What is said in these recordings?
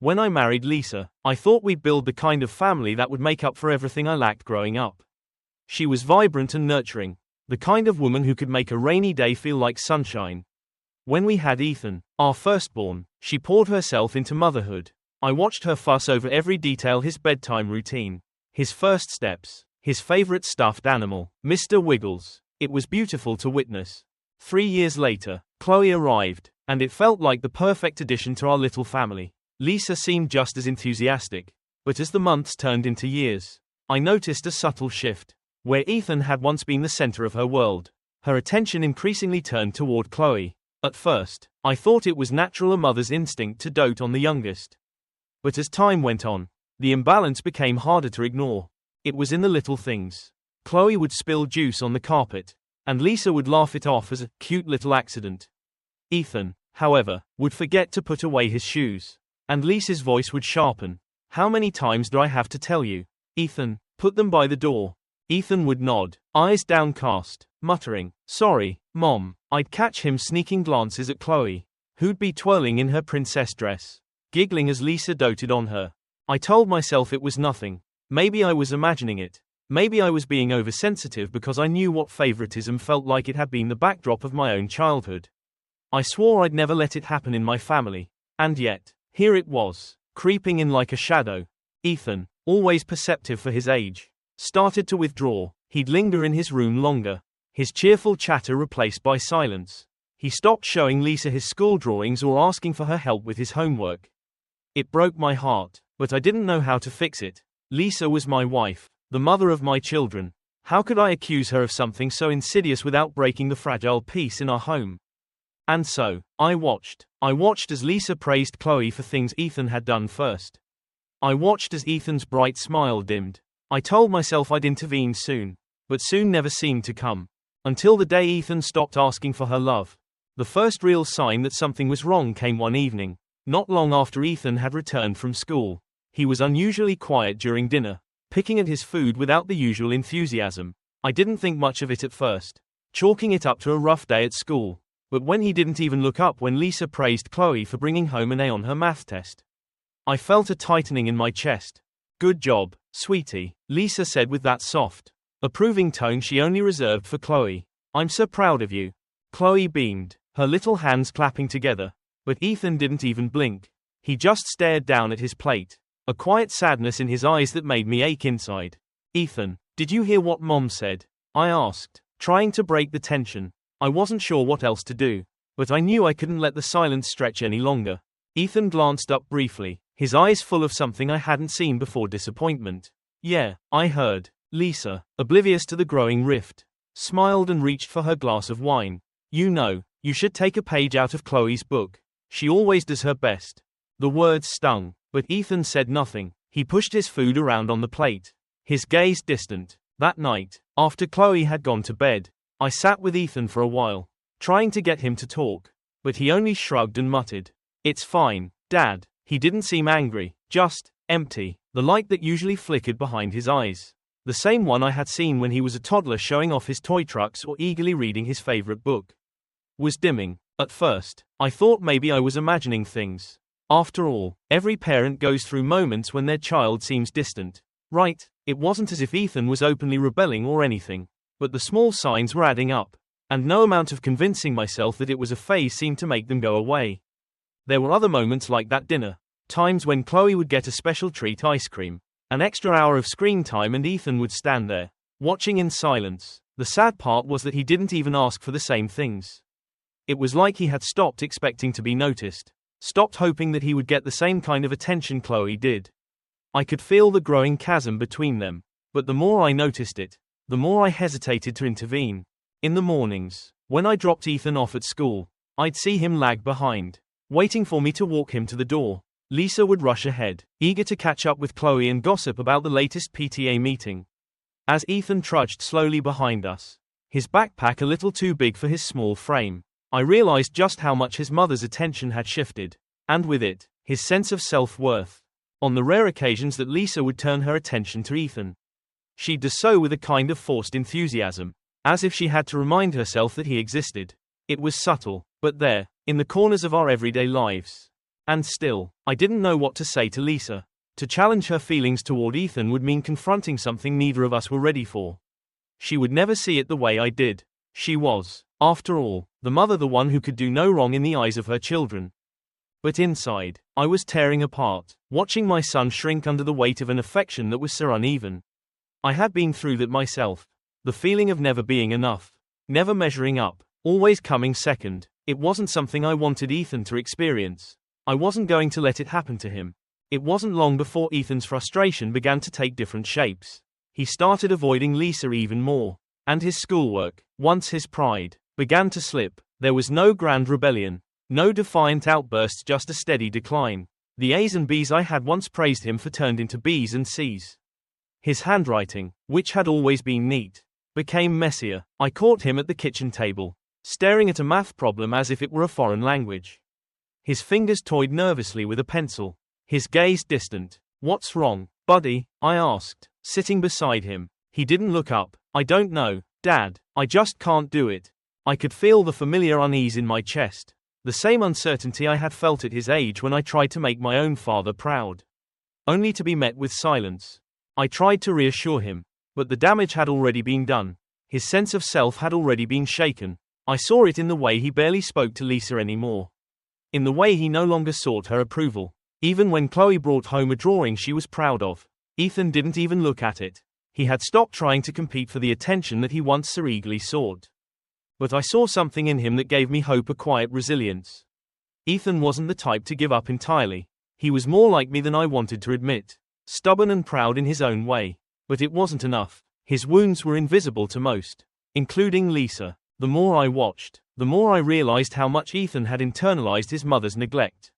When I married Lisa, I thought we'd build the kind of family that would make up for everything I lacked growing up. She was vibrant and nurturing, the kind of woman who could make a rainy day feel like sunshine. When we had Ethan, our firstborn, she poured herself into motherhood. I watched her fuss over every detail: his bedtime routine, his first steps, his favorite stuffed animal, Mr. Wiggles. It was beautiful to witness. 3 years later, Chloe arrived, and it felt like the perfect addition to our little family. Lisa seemed just as enthusiastic, but as the months turned into years, I noticed a subtle shift. Where Ethan had once been the center of her world, her attention increasingly turned toward Chloe. At first, I thought it was natural, a mother's instinct to dote on the youngest. But as time went on, the imbalance became harder to ignore. It was in the little things. Chloe would spill juice on the carpet, and Lisa would laugh it off as a cute little accident. Ethan, however, would forget to put away his shoes, and Lisa's voice would sharpen. "How many times do I have to tell you? Ethan, put them by the door." Ethan would nod, eyes downcast, muttering, "Sorry, Mom." I'd catch him sneaking glances at Chloe, who'd be twirling in her princess dress, giggling as Lisa doted on her. I told myself it was nothing. Maybe I was imagining it. Maybe I was being oversensitive because I knew what favoritism felt like. It had been the backdrop of my own childhood. I swore I'd never let it happen in my family. And yet, here it was, creeping in like a shadow. Ethan, always perceptive for his age, started to withdraw. He'd linger in his room longer, his cheerful chatter replaced by silence. He stopped showing Lisa his school drawings or asking for her help with his homework. It broke my heart, but I didn't know how to fix it. Lisa was my wife, the mother of my children. How could I accuse her of something so insidious without breaking the fragile peace in our home? And so, I watched as Lisa praised Chloe for things Ethan had done first. I watched as Ethan's bright smile dimmed. I told myself I'd intervene soon, but soon never seemed to come. Until the day Ethan stopped asking for her love. The first real sign that something was wrong came one evening, not long after Ethan had returned from school. He was unusually quiet during dinner, picking at his food without the usual enthusiasm. I didn't think much of it at first, chalking it up to a rough day at school. But when he didn't even look up when Lisa praised Chloe for bringing home an A on her math test, I felt a tightening in my chest. "Good job, sweetie," Lisa said with that soft, approving tone she only reserved for Chloe. "I'm so proud of you." Chloe beamed, her little hands clapping together, but Ethan didn't even blink. He just stared down at his plate, a quiet sadness in his eyes that made me ache inside. "Ethan, did you hear what Mom said?" I asked, trying to break the tension. I wasn't sure what else to do, but I knew I couldn't let the silence stretch any longer. Ethan glanced up briefly, his eyes full of something I hadn't seen before: disappointment. "Yeah, I heard." Lisa, oblivious to the growing rift, smiled and reached for her glass of wine. "You know, you should take a page out of Chloe's book. She always does her best." The words stung, but Ethan said nothing. He pushed his food around on the plate, his gaze distant. That night, after Chloe had gone to bed, I sat with Ethan for a while, trying to get him to talk, but he only shrugged and muttered, "It's fine, Dad." He didn't seem angry, just empty. The light that usually flickered behind his eyes, the same one I had seen when he was a toddler showing off his toy trucks or eagerly reading his favorite book, was dimming. At first, I thought maybe I was imagining things. After all, every parent goes through moments when their child seems distant, right? It wasn't as if Ethan was openly rebelling or anything, but the small signs were adding up, and no amount of convincing myself that it was a phase seemed to make them go away. There were other moments like that dinner, times when Chloe would get a special treat: ice cream, an extra hour of screen time, and Ethan would stand there, watching in silence. The sad part was that he didn't even ask for the same things. It was like he had stopped expecting to be noticed, stopped hoping that he would get the same kind of attention Chloe did. I could feel the growing chasm between them, but the more I noticed it, the more I hesitated to intervene. In the mornings, when I dropped Ethan off at school, I'd see him lag behind, waiting for me to walk him to the door. Lisa would rush ahead, eager to catch up with Chloe and gossip about the latest PTA meeting. As Ethan trudged slowly behind us, his backpack a little too big for his small frame, I realized just how much his mother's attention had shifted, and with it, his sense of self-worth. On the rare occasions that Lisa would turn her attention to Ethan, she'd do so with a kind of forced enthusiasm, as if she had to remind herself that he existed. It was subtle, but there, in the corners of our everyday lives. And still, I didn't know what to say to Lisa. To challenge her feelings toward Ethan would mean confronting something neither of us were ready for. She would never see it the way I did. She was, after all, the mother, the one who could do no wrong in the eyes of her children. But inside, I was tearing apart, watching my son shrink under the weight of an affection that was so uneven. I had been through that myself. The feeling of never being enough, never measuring up, always coming second. It wasn't something I wanted Ethan to experience. I wasn't going to let it happen to him. It wasn't long before Ethan's frustration began to take different shapes. He started avoiding Lisa even more. And his schoolwork, once his pride, began to slip. There was no grand rebellion. No defiant outbursts, just a steady decline. The A's and B's I had once praised him for turned into B's and C's. His handwriting, which had always been neat, became messier. I caught him at the kitchen table, staring at a math problem as if it were a foreign language. His fingers toyed nervously with a pencil. His gaze distant. "What's wrong, buddy?" I asked, sitting beside him. He didn't look up. "I don't know, Dad. I just can't do it." I could feel the familiar unease in my chest. The same uncertainty I had felt at his age when I tried to make my own father proud. Only to be met with silence. I tried to reassure him. But the damage had already been done. His sense of self had already been shaken. I saw it in the way he barely spoke to Lisa anymore. In the way he no longer sought her approval. Even when Chloe brought home a drawing she was proud of, Ethan didn't even look at it. He had stopped trying to compete for the attention that he once so eagerly sought. But I saw something in him that gave me hope, a quiet resilience. Ethan wasn't the type to give up entirely. He was more like me than I wanted to admit. Stubborn and proud in his own way. But it wasn't enough. His wounds were invisible to most, including Lisa. The more I watched, the more I realized how much Ethan had internalized his mother's neglect.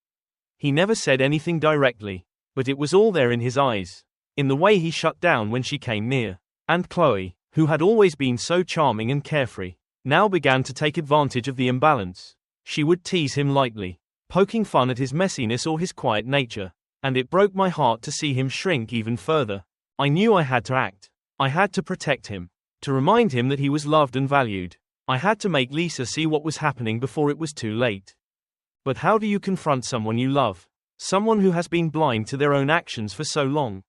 He never said anything directly, but it was all there in his eyes, in the way he shut down when she came near. And Chloe, who had always been so charming and carefree, now began to take advantage of the imbalance. She would tease him lightly, poking fun at his messiness or his quiet nature, and it broke my heart to see him shrink even further. I knew I had to act. I had to protect him, to remind him that he was loved and valued. I had to make Lisa see what was happening before it was too late. But how do you confront someone you love? Someone who has been blind to their own actions for so long?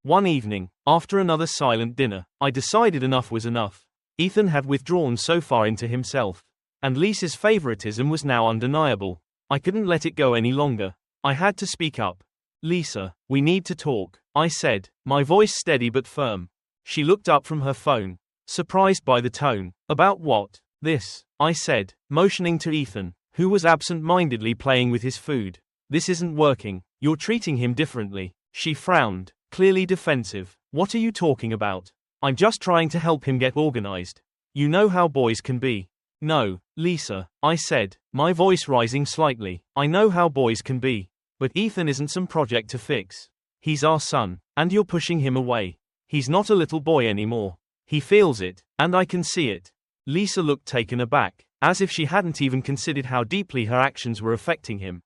One evening, after another silent dinner, I decided enough was enough. Ethan had withdrawn so far into himself, and Lisa's favoritism was now undeniable. I couldn't let it go any longer. I had to speak up. "Lisa, we need to talk," I said, my voice steady but firm. She looked up from her phone, surprised by the tone. "About what?" "This," I said, motioning to Ethan, who was absent-mindedly playing with his food. "This isn't working. You're treating him differently." She frowned, clearly defensive. "What are you talking about?" "I'm just trying to help him get organized. You know how boys can be." "No, Lisa," I said, my voice rising slightly. "I know how boys can be. But Ethan isn't some project to fix. He's our son, and you're pushing him away. He's not a little boy anymore. He feels it, and I can see it." Lisa looked taken aback, as if she hadn't even considered how deeply her actions were affecting him.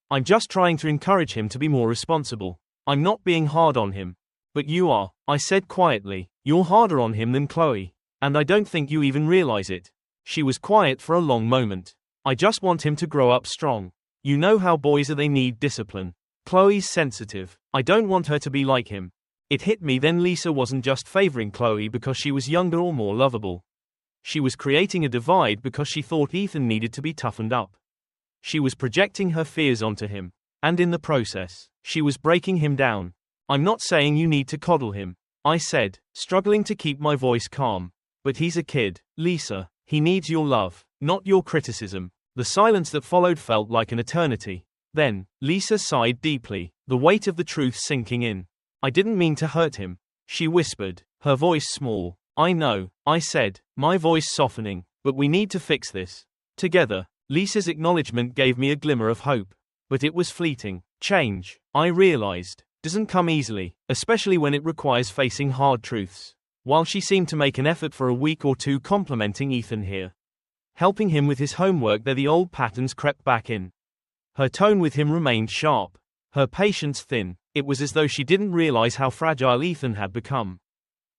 "I'm just trying to encourage him to be more responsible. I'm not being hard on him." "But you are," I said quietly. "You're harder on him than Chloe. And I don't think you even realize it." She was quiet for a long moment. "I just want him to grow up strong. You know how boys are, they need discipline. Chloe's sensitive. I don't want her to be like him." It hit me then Lisa wasn't just favoring Chloe because she was younger or more lovable. She was creating a divide because she thought Ethan needed to be toughened up. She was projecting her fears onto him. And in the process, she was breaking him down. "I'm not saying you need to coddle him," I said, struggling to keep my voice calm. "But he's a kid, Lisa. He needs your love, not your criticism." The silence that followed felt like an eternity. Then, Lisa sighed deeply, the weight of the truth sinking in. "I didn't mean to hurt him," she whispered, her voice small. "I know," I said, my voice softening, "but we need to fix this together." Lisa's acknowledgement gave me a glimmer of hope. But it was fleeting. Change, I realized, doesn't come easily, especially when it requires facing hard truths. While she seemed to make an effort for a week or two complimenting Ethan here, helping him with his homework there, the old patterns crept back in. Her tone with him remained sharp, her patience thin. It was as though she didn't realize how fragile Ethan had become.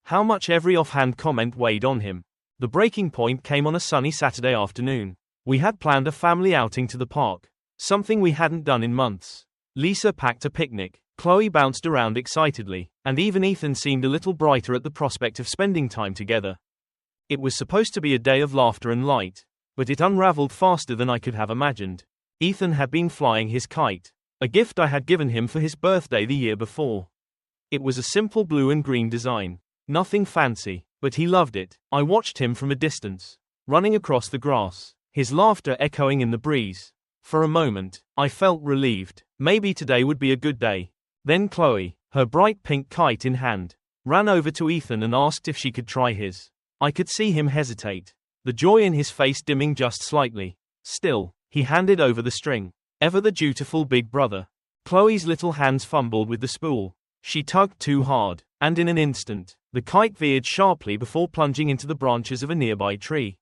How much every offhand comment weighed on him. The breaking point came on a sunny Saturday afternoon. We had planned a family outing to the park. something we hadn't done in months. Lisa packed a picnic, Chloe bounced around excitedly, and even Ethan seemed a little brighter at the prospect of spending time together. It was supposed to be a day of laughter and light, but it unraveled faster than I could have imagined. Ethan had been flying his kite, a gift I had given him for his birthday the year before. It was a simple blue and green design, nothing fancy, but he loved it. I watched him from a distance, running across the grass, his laughter echoing in the breeze. For a moment, I felt relieved. Maybe today would be a good day. Then Chloe, her bright pink kite in hand, ran over to Ethan and asked if she could try his. I could see him hesitate, the joy in his face dimming just slightly. Still, he handed over the string. Ever the dutiful big brother. Chloe's little hands fumbled with the spool. She tugged too hard, and in an instant, the kite veered sharply before plunging into the branches of a nearby tree.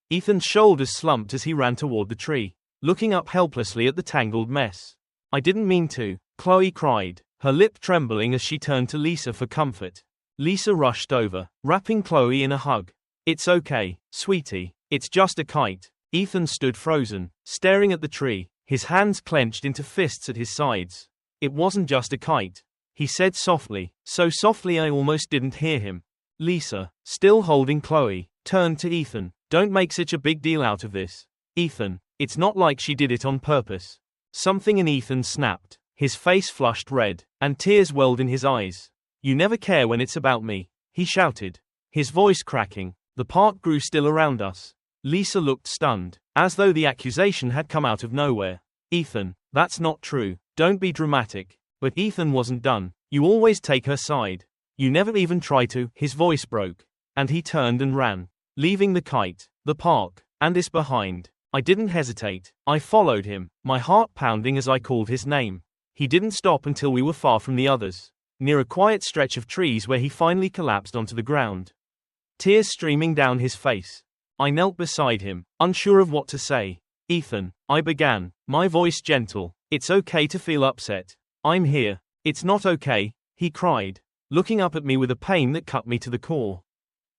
Ethan's shoulders slumped as he ran toward the tree, looking up helplessly at the tangled mess. I didn't mean to, Chloe cried, her lip trembling as she turned to Lisa for comfort. Lisa rushed over, wrapping Chloe in a hug. It's okay, sweetie, it's just a kite. Ethan stood frozen, staring at the tree, his hands clenched into fists at his sides. It wasn't just a kite, he said softly, so softly I almost didn't hear him. Lisa, still holding Chloe, turned to Ethan. Don't make such a big deal out of this. Ethan, it's not like she did it on purpose. Something in Ethan snapped, his face flushed red, and tears welled in his eyes. You never care when it's about me, he shouted, his voice cracking. The park grew still around us. Lisa looked stunned, as though the accusation had come out of nowhere. Ethan, that's not true, don't be dramatic. But Ethan wasn't done. You always take her side. You never even try to. His voice broke, and he turned and ran, leaving the kite, the park, and us behind. I didn't hesitate. I followed him, my heart pounding as I called his name. He didn't stop until we were far from the others, near a quiet stretch of trees where he finally collapsed onto the ground, tears streaming down his face. I knelt beside him, unsure of what to say. Ethan, I began, my voice gentle. It's okay to feel upset. I'm here. It's not okay, he cried, looking up at me with a pain that cut me to the core.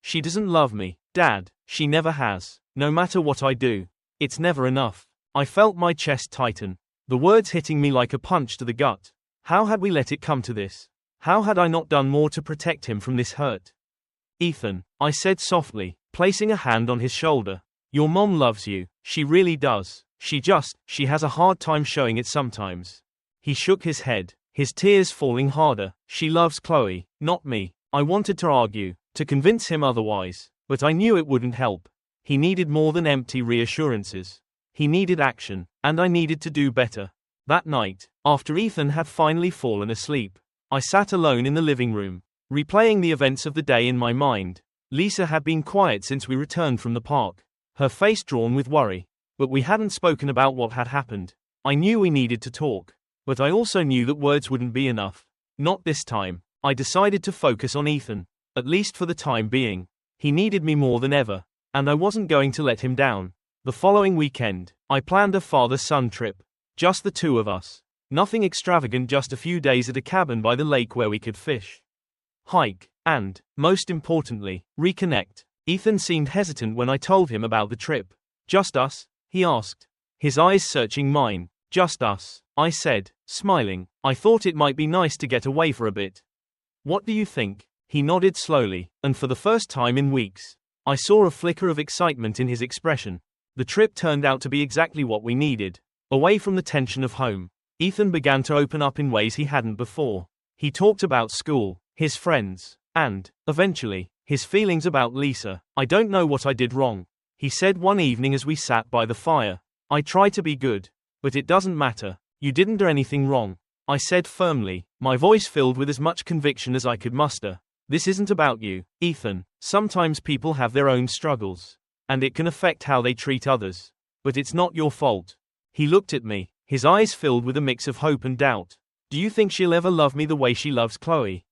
She doesn't love me, Dad. She never has. No matter what I do, it's never enough. I felt my chest tighten, the words hitting me like a punch to the gut. How had we let it come to this? How had I not done more to protect him from this hurt? Ethan, I said softly, placing a hand on his shoulder. Your mom loves you, she really does. She has a hard time showing it sometimes. He shook his head, his tears falling harder. She loves Chloe, not me. I wanted to argue, to convince him otherwise, but I knew it wouldn't help. He needed more than empty reassurances. He needed action, and I needed to do better. That night, after Ethan had finally fallen asleep, I sat alone in the living room, replaying the events of the day in my mind. Lisa had been quiet since we returned from the park, her face drawn with worry. But we hadn't spoken about what had happened. I knew we needed to talk, but I also knew that words wouldn't be enough. Not this time. I decided to focus on Ethan, at least for the time being. He needed me more than ever, and I wasn't going to let him down. The following weekend, I planned a father-son trip. Just the two of us. Nothing extravagant, just a few days at a cabin by the lake where we could fish, hike, and, most importantly, reconnect. Ethan seemed hesitant when I told him about the trip. Just us? He asked, his eyes searching mine. Just us, I said, smiling. I thought it might be nice to get away for a bit. What do you think? He nodded slowly, and for the first time in weeks, I saw a flicker of excitement in his expression. The trip turned out to be exactly what we needed. Away from the tension of home, Ethan began to open up in ways he hadn't before. He talked about school, his friends, and, eventually, his feelings about Lisa. I don't know what I did wrong, he said one evening as we sat by the fire. I try to be good, but it doesn't matter. You didn't do anything wrong, I said firmly, my voice filled with as much conviction as I could muster. This isn't about you, Ethan. Sometimes people have their own struggles, and it can affect how they treat others. But it's not your fault. He looked at me, his eyes filled with a mix of hope and doubt. Do you think she'll ever love me the way she loves Chloe?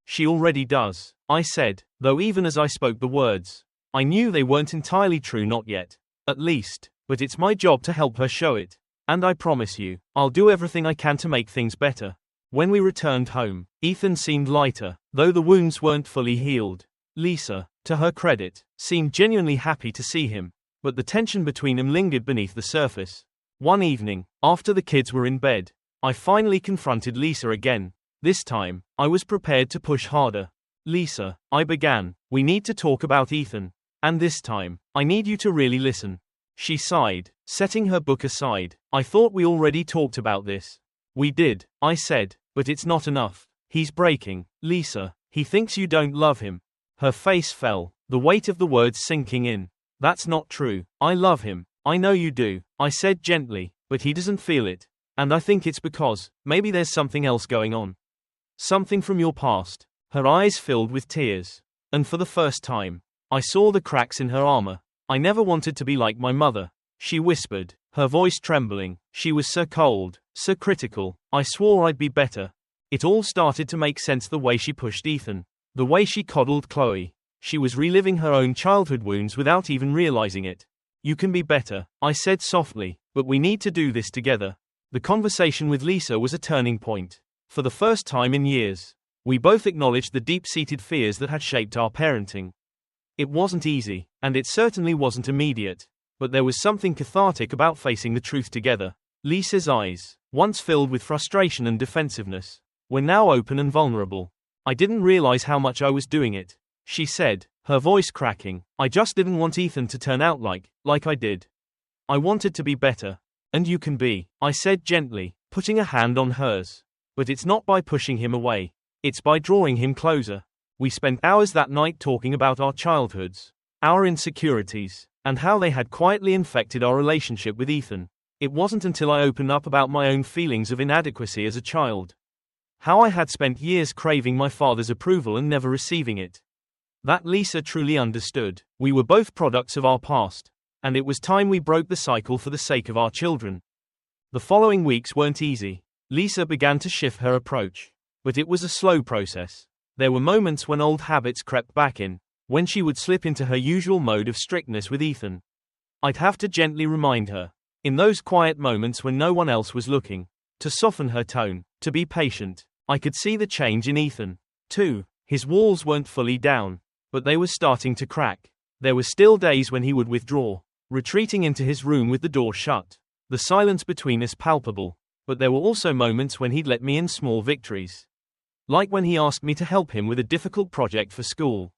She already does, I said, though even as I spoke the words, I knew they weren't entirely true, not yet, at least, but it's my job to help her show it. And I promise you, I'll do everything I can to make things better. When we returned home, Ethan seemed lighter, though the wounds weren't fully healed. Lisa, to her credit, seemed genuinely happy to see him, but the tension between them lingered beneath the surface. One evening, after the kids were in bed, I finally confronted Lisa again. This time, I was prepared to push harder. Lisa, I began, we need to talk about Ethan. And this time, I need you to really listen. She sighed, setting her book aside. I thought we already talked about this. We did, I said, but it's not enough. He's breaking, Lisa. He thinks you don't love him. Her face fell, the weight of the words sinking in. That's not true. I love him. I know you do, I said gently, but he doesn't feel it. And I think it's because, maybe there's something else going on. Something from your past. Her eyes filled with tears. And for the first time, I saw the cracks in her armor. I never wanted to be like my mother, she whispered, her voice trembling. She was so cold, so critical. I swore I'd be better. It all started to make sense, the way she pushed Ethan, the way she coddled Chloe. She was reliving her own childhood wounds without even realizing it. You can be better, I said softly, but we need to do this together. The conversation with Lisa was a turning point. For the first time in years, we both acknowledged the deep-seated fears that had shaped our parenting. It wasn't easy, and it certainly wasn't immediate, but there was something cathartic about facing the truth together. Lisa's eyes, once filled with frustration and defensiveness, were now open and vulnerable. I didn't realize how much I was doing it, she said, her voice cracking. I just didn't want Ethan to turn out like I did. I wanted to be better. And you can be, I said gently, putting a hand on hers. But it's not by pushing him away. It's by drawing him closer. We spent hours that night talking about our childhoods, our insecurities, and how they had quietly infected our relationship with Ethan. It wasn't until I opened up about my own feelings of inadequacy as a child. How I had spent years craving my father's approval and never receiving it. That Lisa truly understood. We were both products of our past, and it was time we broke the cycle for the sake of our children. The following weeks weren't easy. Lisa began to shift her approach, but it was a slow process. There were moments when old habits crept back in, when she would slip into her usual mode of strictness with Ethan. I'd have to gently remind her, in those quiet moments when no one else was looking, to soften her tone, to be patient. I could see the change in Ethan, too. His walls weren't fully down, but they were starting to crack. There were still days when he would withdraw, retreating into his room with the door shut, the silence between us palpable, but there were also moments when he'd let me in small victories. Like when he asked me to help him with a difficult project for school.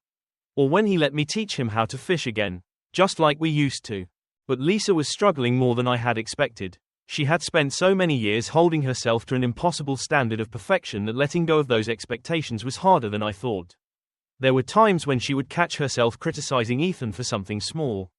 Or when he let me teach him how to fish again, just like we used to. But Lisa was struggling more than I had expected. She had spent so many years holding herself to an impossible standard of perfection that letting go of those expectations was harder than I thought. There were times when she would catch herself criticizing Ethan for something small,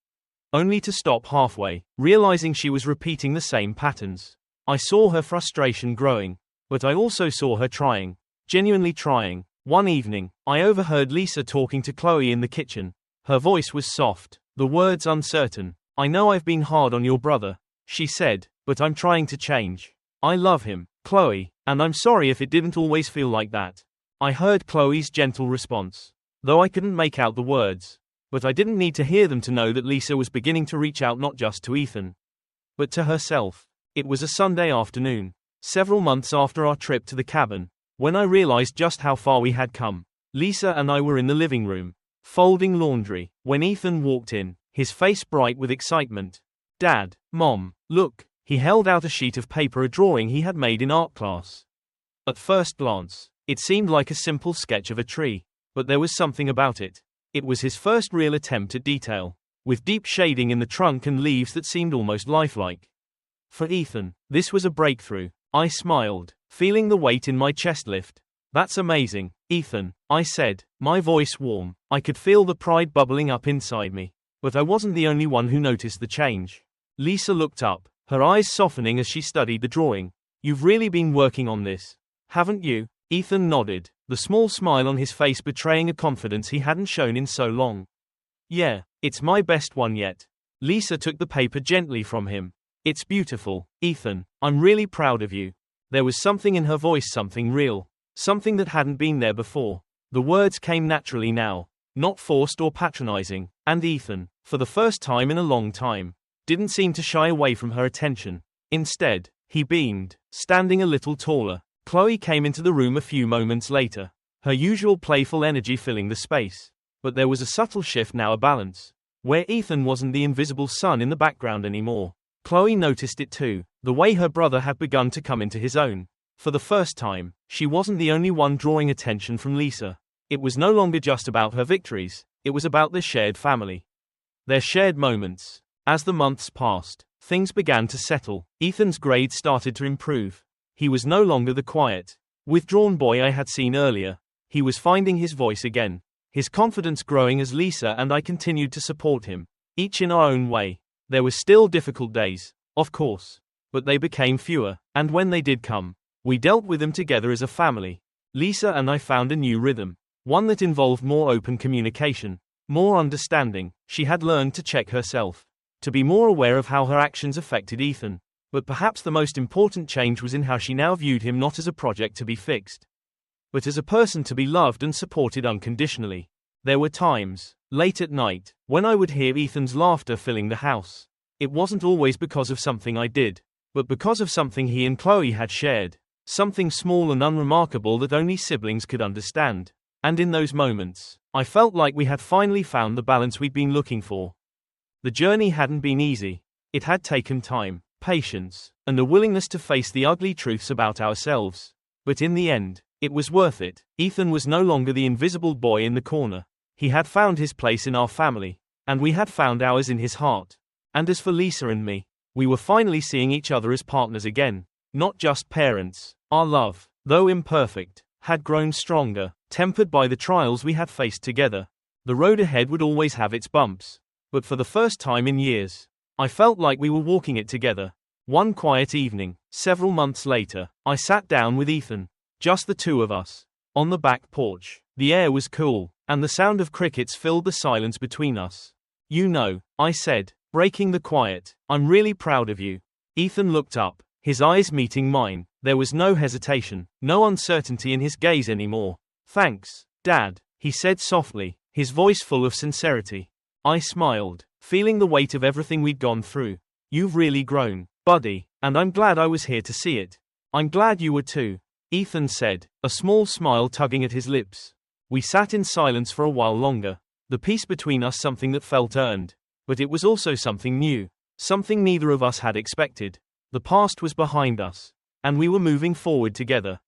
only to stop halfway, realizing she was repeating the same patterns. I saw her frustration growing, but I also saw her trying, genuinely trying. One evening, I overheard Lisa talking to Chloe in the kitchen. Her voice was soft, the words uncertain. I know I've been hard on your brother, she said, but I'm trying to change. I love him, Chloe, and I'm sorry if it didn't always feel like that. I heard Chloe's gentle response, though I couldn't make out the words. But I didn't need to hear them to know that Lisa was beginning to reach out not just to Ethan, but to herself. It was a Sunday afternoon, several months after our trip to the cabin, when I realized just how far we had come. Lisa and I were in the living room, folding laundry, when Ethan walked in, his face bright with excitement. Dad, Mom, look. He held out a sheet of paper, a drawing he had made in art class. At first glance, it seemed like a simple sketch of a tree, but there was something about it. It was his first real attempt at detail, with deep shading in the trunk and leaves that seemed almost lifelike. For Ethan, this was a breakthrough. I smiled, feeling the weight in my chest lift. That's amazing, Ethan, I said, my voice warm. I could feel the pride bubbling up inside me. But I wasn't the only one who noticed the change. Lisa looked up, her eyes softening as she studied the drawing. You've really been working on this, haven't you? Ethan nodded, the small smile on his face betraying a confidence he hadn't shown in so long. Yeah, it's my best one yet. Lisa took the paper gently from him. It's beautiful, Ethan. I'm really proud of you. There was something in her voice, something real, something that hadn't been there before. The words came naturally now, not forced or patronizing, and Ethan, for the first time in a long time, didn't seem to shy away from her attention. Instead, he beamed, standing a little taller. Chloe came into the room a few moments later, her usual playful energy filling the space. But there was a subtle shift now, a balance, where Ethan wasn't the invisible sun in the background anymore. Chloe noticed it too, the way her brother had begun to come into his own. For the first time, she wasn't the only one drawing attention from Lisa. It was no longer just about her victories, it was about their shared family. Their shared moments. As the months passed, things began to settle. Ethan's grades started to improve. He was no longer the quiet, withdrawn boy I had seen earlier. He was finding his voice again. His confidence growing as Lisa and I continued to support him, each in our own way. There were still difficult days, of course, but they became fewer, and when they did come, we dealt with them together as a family. Lisa and I found a new rhythm, one that involved more open communication, more understanding. She had learned to check herself, to be more aware of how her actions affected Ethan. But perhaps the most important change was in how she now viewed him, not as a project to be fixed, but as a person to be loved and supported unconditionally. There were times, late at night, when I would hear Ethan's laughter filling the house. It wasn't always because of something I did, but because of something he and Chloe had shared, something small and unremarkable that only siblings could understand. And in those moments, I felt like we had finally found the balance we'd been looking for. The journey hadn't been easy. It had taken time, patience, and a willingness to face the ugly truths about ourselves. But in the end, it was worth it. Ethan was no longer the invisible boy in the corner. He had found his place in our family, and we had found ours in his heart. And as for Lisa and me, we were finally seeing each other as partners again, not just parents. Our love, though imperfect, had grown stronger, tempered by the trials we had faced together. The road ahead would always have its bumps, but for the first time in years, I felt like we were walking it together. One quiet evening, several months later, I sat down with Ethan, just the two of us, on the back porch. The air was cool, and the sound of crickets filled the silence between us. "You know," I said, breaking the quiet, "I'm really proud of you." Ethan looked up, his eyes meeting mine. There was no hesitation, no uncertainty in his gaze anymore. "Thanks, Dad," he said softly, his voice full of sincerity. I smiled, feeling the weight of everything we'd gone through. "You've really grown, buddy, and I'm glad I was here to see it." "I'm glad you were too," Ethan said, a small smile tugging at his lips. We sat in silence for a while longer, the peace between us something that felt earned. But it was also something new, something neither of us had expected. The past was behind us, and we were moving forward together.